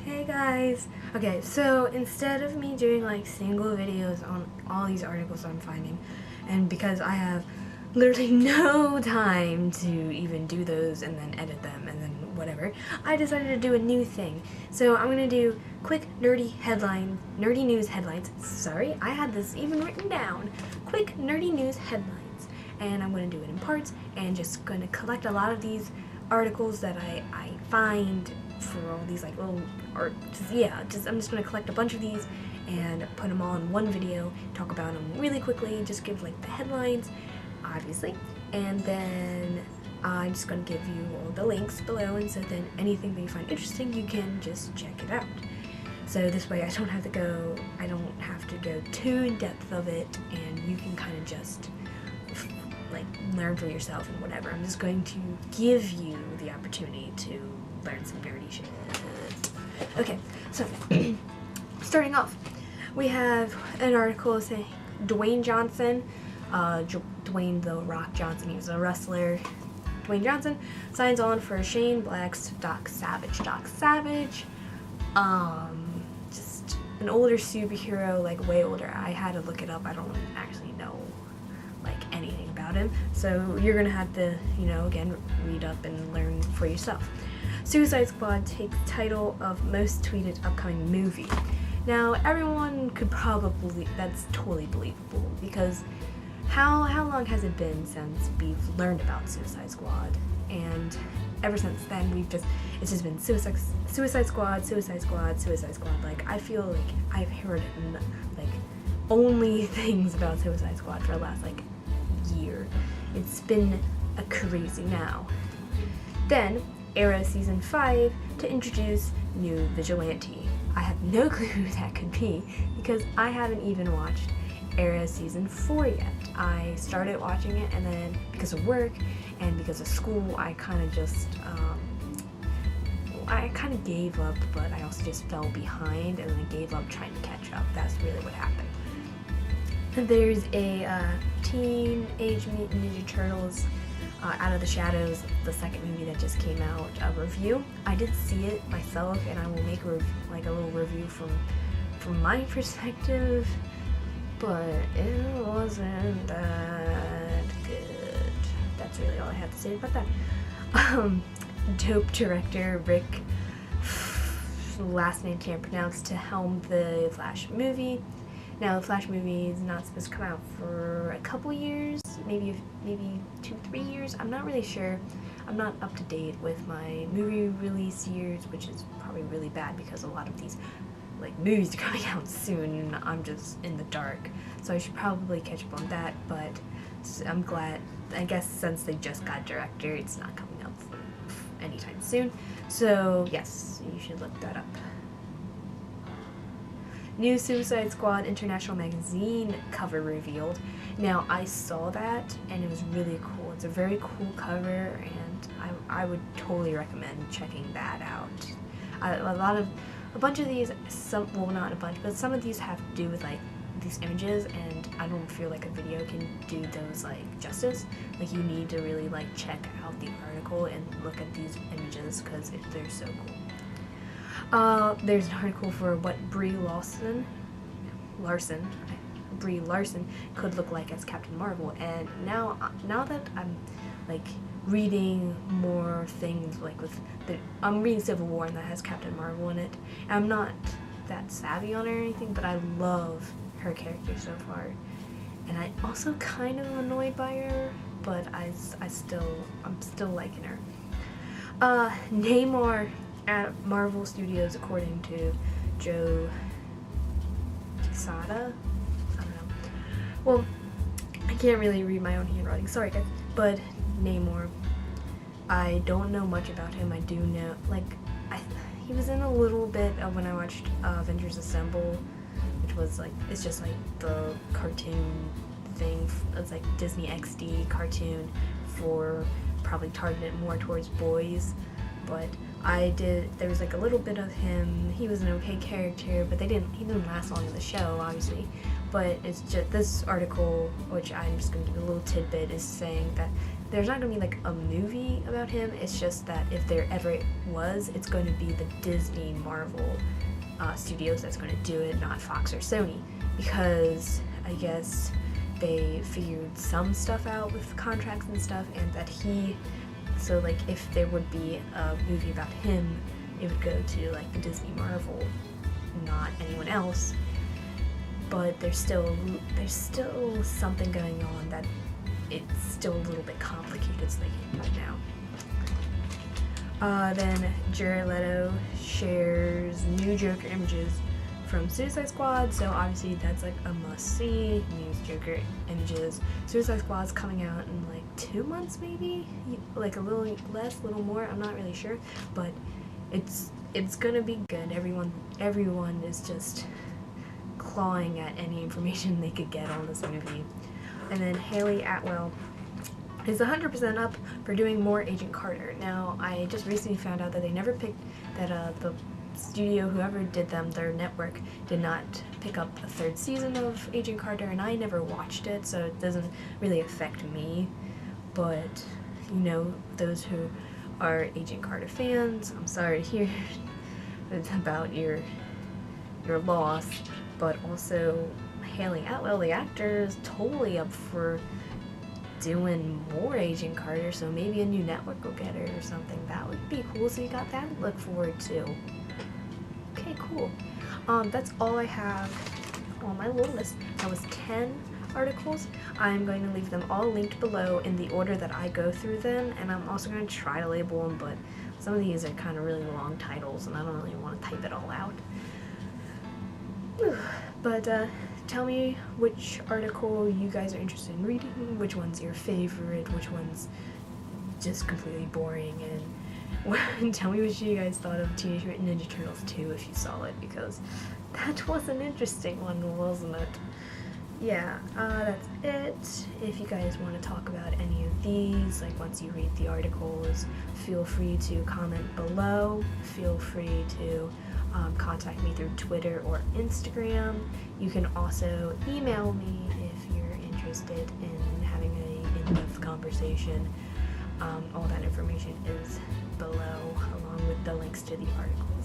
Hey guys! Okay, so instead of me doing like single videos on all these articles I'm finding, and because I have literally no time to even do those and then edit them and then whatever, I decided to do a new thing. So I'm gonna do quick nerdy news headlines. Sorry, I had this even written down. Quick nerdy news headlines. And I'm gonna do it in parts and just gonna collect a lot of these articles that I find for all these like little art. I'm just gonna collect a bunch of these and put them all in one video, talk about them really quickly, just give like the headlines, obviously, and then I'm just gonna give you all the links below, and so then anything that you find interesting, you can just check it out. So this way I don't have to go too in depth of it, and you can kind of just like learn for yourself and whatever. I'm just going to give you the opportunity to learn some nerdy shit. Okay, so starting off, we have an article saying Dwayne Johnson, Dwayne The Rock Johnson, he was a wrestler. Dwayne Johnson signs on for Shane Black's Doc Savage. Doc Savage, just an older superhero, like way older. I had to look it up. I don't actually know like anything about him, so you're gonna have to, again, read up and learn for yourself. Suicide Squad takes title of most tweeted upcoming movie. Now, everyone could probably, that's totally believable, because how long has it been since we've learned about Suicide Squad? And ever since then, it's just been Suicide Squad, Suicide Squad, Suicide Squad. Like, I feel like I've heard like only things about Suicide Squad for the last like year. It's been a crazy now. Then Arrow Season 5 to introduce new vigilante. I have no clue who that could be because I haven't even watched Arrow Season 4 yet. I started watching it, and then because of work and because of school, I kind of gave up, but I also just fell behind and then gave up trying to catch up. That's really what happened. There's a Teenage Mutant Ninja Turtles Out of the Shadows, the second movie that just came out, a review. I did see it myself, and I will make a little review from my perspective, but it wasn't that good. That's really all I have to say about that. Dope director Rick, last name can't pronounce, to helm the Flash movie. Now, the Flash movie is not supposed to come out for a couple years, maybe 2-3 years. I'm not really sure. I'm not up to date with my movie release years, which is probably really bad because a lot of these like movies are coming out soon and I'm just in the dark. So I should probably catch up on that, but I'm glad, I guess since they just got director, it's not coming out anytime soon. So yes, you should look that up. New Suicide Squad International Magazine cover revealed. Now, I saw that, and it was really cool. It's a very cool cover, and I would totally recommend checking that out. A bunch of these, not a bunch, but some of these have to do with like these images, and I don't feel like a video can do those like justice. Like, you need to really like check out the article and look at these images because they're so cool. There's an article for what Brie Larson could look like as Captain Marvel, and now that I'm like reading more things like I'm reading Civil War, and that has Captain Marvel in it. And I'm not that savvy on her or anything, but I love her character so far, and I'm also kind of annoyed by her, but I'm still liking her. Namor at Marvel Studios, according to Joe Quesada. I don't know. Well, I can't really read my own handwriting, sorry guys. But Namor, I don't know much about him. I do know, he was in a little bit of when I watched Avengers Assemble, which was like, it's just like the cartoon thing. It's like Disney XD cartoon for probably targeted more towards boys. But there was like a little bit of him. He was an okay character, but he didn't last long in the show, obviously. But it's just, this article, which I'm just going to do a little tidbit, is saying that there's not going to be like a movie about him. It's just that if there ever was, it's going to be the Disney Marvel studios that's going to do it, not Fox or Sony, because I guess they figured some stuff out with contracts and stuff, and that so like if there would be a movie about him, it would go to like the Disney Marvel, not anyone else. But there's still something going on that it's still a little bit complicated thinking right now. Then Jared Leto shares new Joker images from Suicide Squad, so obviously that's like a must-see. New Joker images. Suicide Squad's coming out in like 2 months, maybe, like a little less, a little more. I'm not really sure, but it's gonna be good. Everyone is just clawing at any information they could get on this movie. And then Haley Atwell is 100% up for doing more Agent Carter. Now, I just recently found out that they never picked that the studio, whoever did them, their network, did not pick up a 3rd season of Agent Carter, and I never watched it, so it doesn't really affect me. But, you know, those who are Agent Carter fans, I'm sorry to hear about your loss, but also Haley Atwell, the actor, is totally up for doing more Agent Carter, so maybe a new network will get her or something. That would be cool, so you got that to look forward to. Okay, cool. That's all I have on my little list. That was 10 articles. I'm going to leave them all linked below in the order that I go through them, and I'm also going to try to label them, but some of these are kind of really long titles, and I don't really want to type it all out. But tell me which article you guys are interested in reading, which one's your favorite, which one's just completely boring, and tell me what you guys thought of Teenage Mutant Ninja Turtles 2 if you saw it, because that was an interesting one, wasn't it? Yeah, that's it. If you guys want to talk about any of these, like once you read the articles, feel free to comment below. Feel free to contact me through Twitter or Instagram. You can also email me if you're interested in having an in-depth conversation. All that information is below, along with the links to the articles.